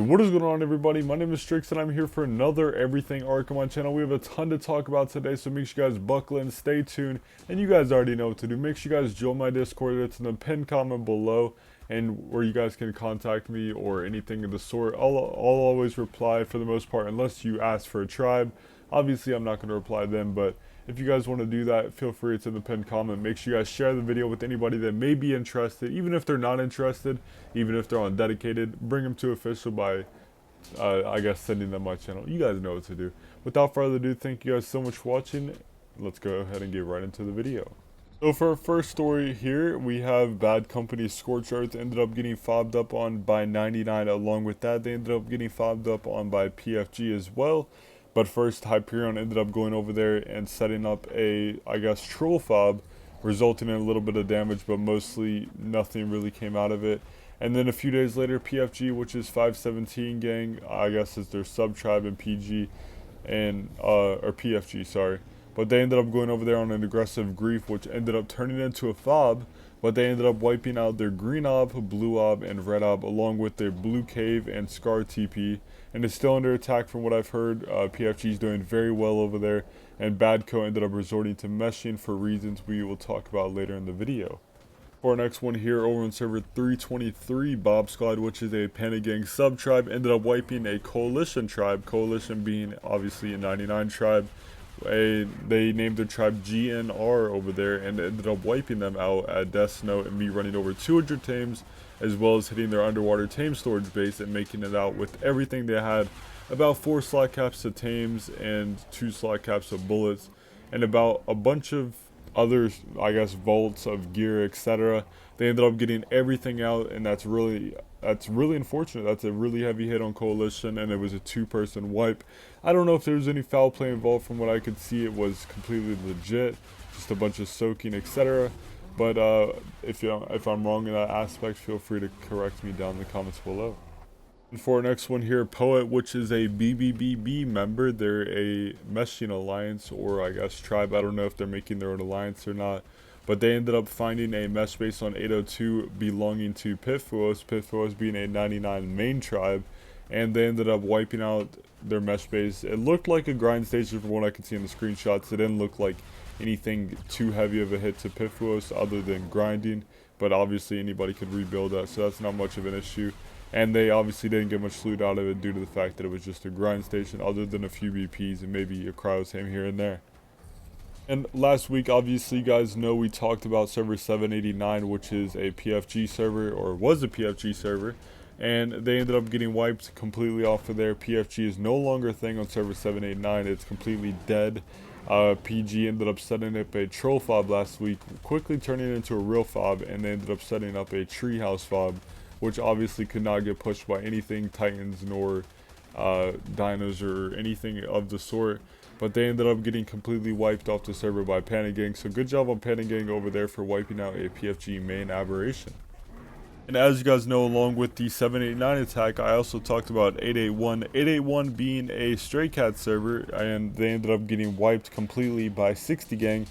Hey, what is going on, everybody? My name is Strix and I'm here for another Everything Arc on my channel. We have a ton to talk about today, so make sure you guys buckle in, stay tuned, and you guys already know what to do. Make sure you guys join my Discord. It's in the pinned comment below, and where you guys can contact me or anything of the sort. I'll always reply for the most part, unless you ask for a tribe. Obviously, I'm not going to reply them, but if you guys want to do that, feel free. It's in the pinned comment. Make sure you guys share the video with anybody that may be interested, even if they're not interested, even if they're undedicated. Bring them to official by, I guess, sending them my channel. You guys know what to do. Without further ado, thank you guys so much for watching. Let's go ahead and get right into the video. So for our first story here, we have Bad Company's Scorched Earth ended up getting fobbed up on by 99. Along with that, they ended up getting fobbed up on by PFG as well. But first, Hyperion ended up going over there and setting up a, I guess, troll fob, resulting in a little bit of damage, but mostly nothing really came out of it. And then a few days later, PFG, which is 517 gang, I guess is their sub-tribe in PG, and, or PFG, sorry. But they ended up going over there on an aggressive grief, which ended up turning into a fob, but they ended up wiping out their green ob, blue ob, and red ob, along with their blue cave and scar TP, and is still under attack from what I've heard. PFG is doing very well over there, and Badco ended up resorting to meshing for reasons we will talk about later in the video. For our next one here, over on server 323, Bob Squad, which is a Panic Gang sub-tribe, ended up wiping a coalition tribe, coalition being obviously a 99 tribe. They named their tribe GNR over there and ended up wiping them out at Death's Note and me running over 200 tames, as well as hitting their underwater tame storage base and making it out with everything they had. About 4 slot caps of tames and 2 slot caps of bullets, and about a bunch of other, I guess, vaults of gear, etc. They ended up getting everything out, and that's really unfortunate. That's a really heavy hit on coalition, and it was a 2-person wipe. I don't know if there was any foul play involved. From what I could see, it was completely legit, just a bunch of soaking, etc. But if I'm wrong in that aspect, feel free to correct me down in the comments below. And for our next one here, Poet, which is a BBBB member. They're a meshing alliance, or I guess tribe. I don't know if they're making their own alliance or not. But they ended up finding a mesh base on 802 belonging to Pitfuos, Pitfuos being a 99 main tribe. And they ended up wiping out their mesh base. It looked like a grind station from what I could see in the screenshots. It didn't look like anything too heavy of a hit to Pitfuos other than grinding. But obviously anybody could rebuild that, so that's not much of an issue. And they obviously didn't get much loot out of it due to the fact that it was just a grind station, other than a few BPs and maybe a cryotame here and there. And last week, obviously, you guys know we talked about server 789, which is a PFG server, or was a PFG server. And they ended up getting wiped completely off of there. PFG is no longer a thing on server 789. It's completely dead. PG ended up setting up a troll fob last week, quickly turning it into a real fob, and they ended up setting up a treehouse fob, which obviously could not get pushed by anything Titans nor Dinos or anything of the sort. But they ended up getting completely wiped off the server by Panic Gang. So good job on Panic Gang over there for wiping out a PFG main aberration. And as you guys know, along with the 789 attack, I also talked about 881. 881 being a Stray Cat server, and they ended up getting wiped completely by 60 Gang.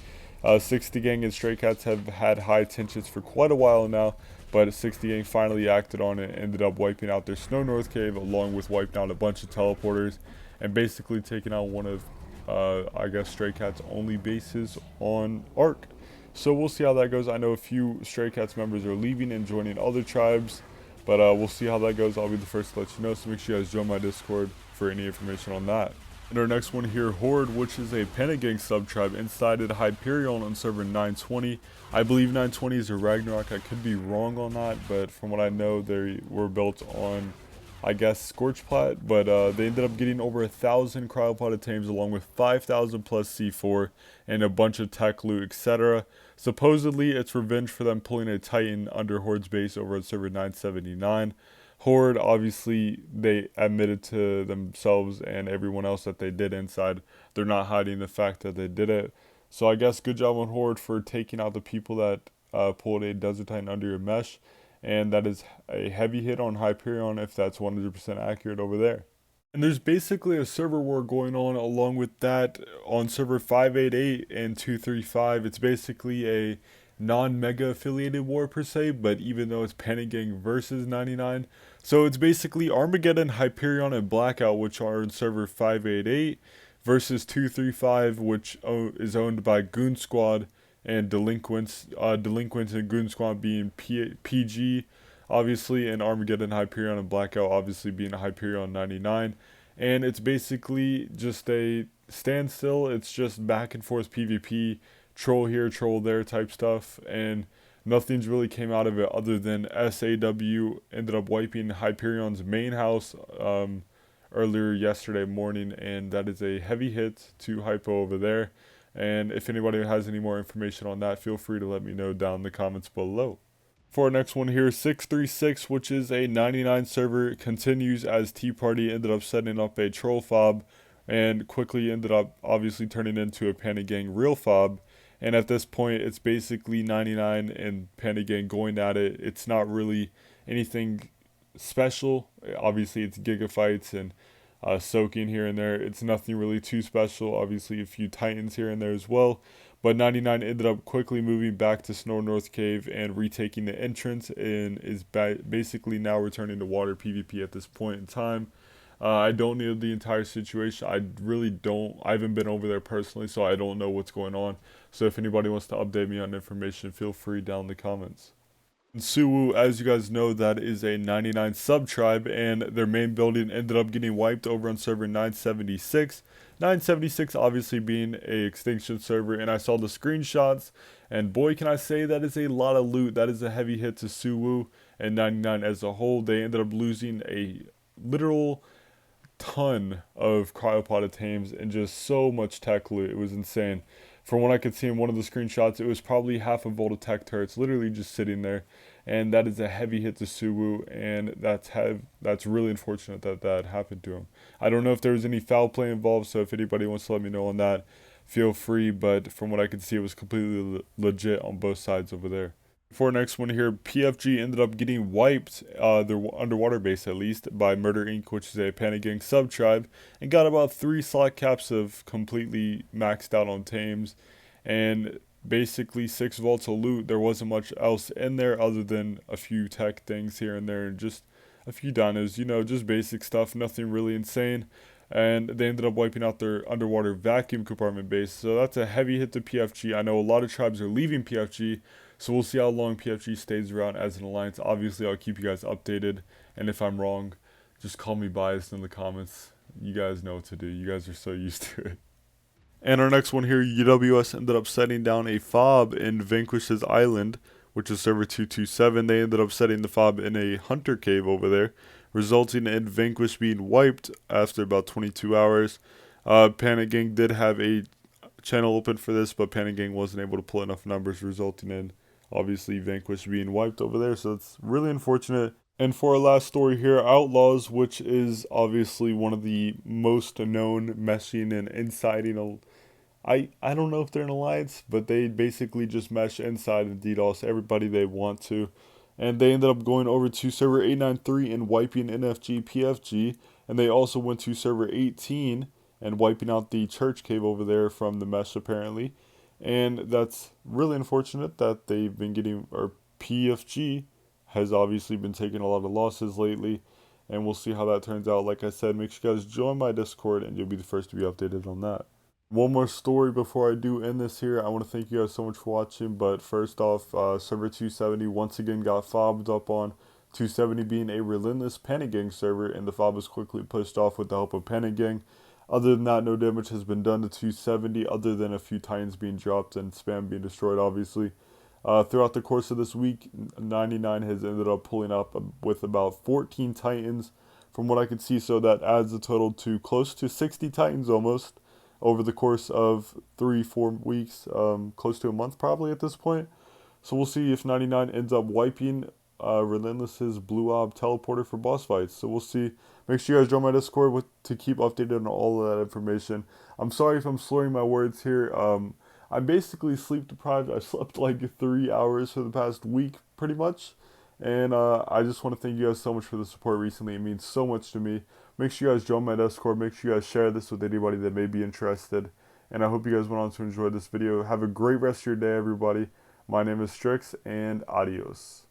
60 Gang and Stray Cats have had high tensions for quite a while now, but 60 Gang finally acted on it and ended up wiping out their Snow North Cave, along with wiping out a bunch of teleporters, and basically taking out one of, I guess, Stray Cats' only bases on Arc. So we'll see how that goes. I know a few Stray Cats members are leaving and joining other tribes, but we'll see how that goes. I'll be the first to let you know, so make sure you guys join my Discord for any information on that. And our next one here, Horde, which is a Panic Gang sub-tribe inside of Hyperion on server 920. I believe 920 is a Ragnarok. I could be wrong on that, but from what I know, they were built on, I guess, Scorch Plat, but they ended up getting over 1,000 cryopotted tames, along with 5,000 plus C4 and a bunch of tech loot, etc. Supposedly, it's revenge for them pulling a Titan under Horde's base over at server 979. Horde, obviously, they admitted to themselves and everyone else that they did inside. They're not hiding the fact that they did it. So I guess good job on Horde for taking out the people that pulled a Desert Titan under your mesh. And that is a heavy hit on Hyperion, if that's 100% accurate over there. And there's basically a server war going on along with that on server 588 and 235. It's basically a non-mega affiliated war per se, but even though it's Panic Gang versus 99, So it's basically Armageddon, Hyperion, and Blackout, which are in server 588, versus 235, which is owned by Goon Squad and Delinquents. Delinquents and Goon Squad being PG, obviously, and Armageddon, Hyperion, and Blackout obviously being a Hyperion 99. And it's basically just a standstill. It's just back and forth PvP, troll here, troll there type stuff, and nothing's really came out of it other than SAW ended up wiping Hyperion's main house earlier yesterday morning, and that is a heavy hit to Hypo over there. And if anybody has any more information on that, feel free to let me know down in the comments below. For our next one here, 636, which is a 99 server, continues as Tea Party ended up setting up a troll fob and quickly ended up obviously turning into a Panic Gang real fob. And at this point, it's basically 99 and Panic Gang going at it. It's not really anything special. Obviously, it's gigafights and soaking here and there. It's nothing really too special. Obviously, a few titans here and there as well. But 99 ended up quickly moving back to Snore North Cave and retaking the entrance, and is basically now returning to water PvP at this point in time. I don't know the entire situation. I really don't. I haven't been over there personally, so I don't know what's going on. So if anybody wants to update me on information, feel free down in the comments. Suwu, as you guys know, that is a 99 sub-tribe, and their main building ended up getting wiped over on server 976. 976 obviously being a extinction server, and I saw the screenshots, and boy can I say that is a lot of loot. That is a heavy hit to Suwu and 99 as a whole. They ended up losing a literal ton of cryopoded tames and just so much tech loot. It was insane. From what I could see in one of the screenshots, it was probably half a volt of tech turrets literally just sitting there, and that is a heavy hit to Suwu, and that's really unfortunate that that happened to him. I don't know if there was any foul play involved, so if anybody wants to let me know on that, feel free, but from what I could see, it was completely legit on both sides over there. For our next one here, PFG ended up getting wiped, their underwater base at least, by Murder Inc., which is a Panic Gang sub-tribe, and got about 3 slot caps of completely maxed out on tames, and basically 6 vaults of loot. There wasn't much else in there other than a few tech things here and there, and just a few dinos, you know, just basic stuff, nothing really insane. And they ended up wiping out their underwater vacuum compartment base, so that's a heavy hit to PFG. I know a lot of tribes are leaving PFG, so we'll see how long PFG stays around as an alliance. Obviously, I'll keep you guys updated, and if I'm wrong, just call me biased in the comments. You guys know what to do. You guys are so used to it. And our next one here, UWS ended up setting down a fob in Vanquish's Island, which is server 227. They ended up setting the fob in a hunter cave over there, resulting in Vanquish being wiped after about 22 hours. Panic Gang did have a channel open for this, but Panic Gang wasn't able to pull enough numbers, resulting in obviously Vanquish being wiped over there. So it's really unfortunate. And for our last story here, Outlaws, which is obviously one of the most known meshing and inciting. I don't know if they're an alliance, but they basically just mesh inside and DDoS everybody they want to. And they ended up going over to server 893 and wiping NFG PFG. And they also went to server 18 and wiping out the church cave over there from the mesh apparently. And that's really unfortunate that they've been getting, or PFG has obviously been taking a lot of losses lately, and we'll see how that turns out. Like I said, make sure you guys join my Discord and you'll be the first to be updated on that. One more story before I do end this here. I want to thank you guys so much for watching, but first off, server 270 once again got fobbed up on. 270 being a relentless Panic Gang server, and the fob was quickly pushed off with the help of Panic Gang. Other than that, no damage has been done to 270 other than a few titans being dropped and spam being destroyed, obviously. Throughout the course of this week, 99 has ended up pulling up with about 14 titans from what I could see, so that adds a total to close to 60 titans almost over the course of 3-4 weeks, close to a month probably at this point. So we'll see if 99 ends up wiping Relentless's Blue Ob teleporter for boss fights. So we'll see. Make sure you guys join my Discord to keep updated on all of that information. I'm sorry if I'm slurring my words here. I'm basically sleep deprived. I slept like 3 hours for the past week, pretty much. And I just want to thank you guys so much for the support recently. It means so much to me. Make sure you guys join my Discord. Make sure you guys share this with anybody that may be interested. And I hope you guys went on to enjoy this video. Have a great rest of your day, everybody. My name is Strix, and adios.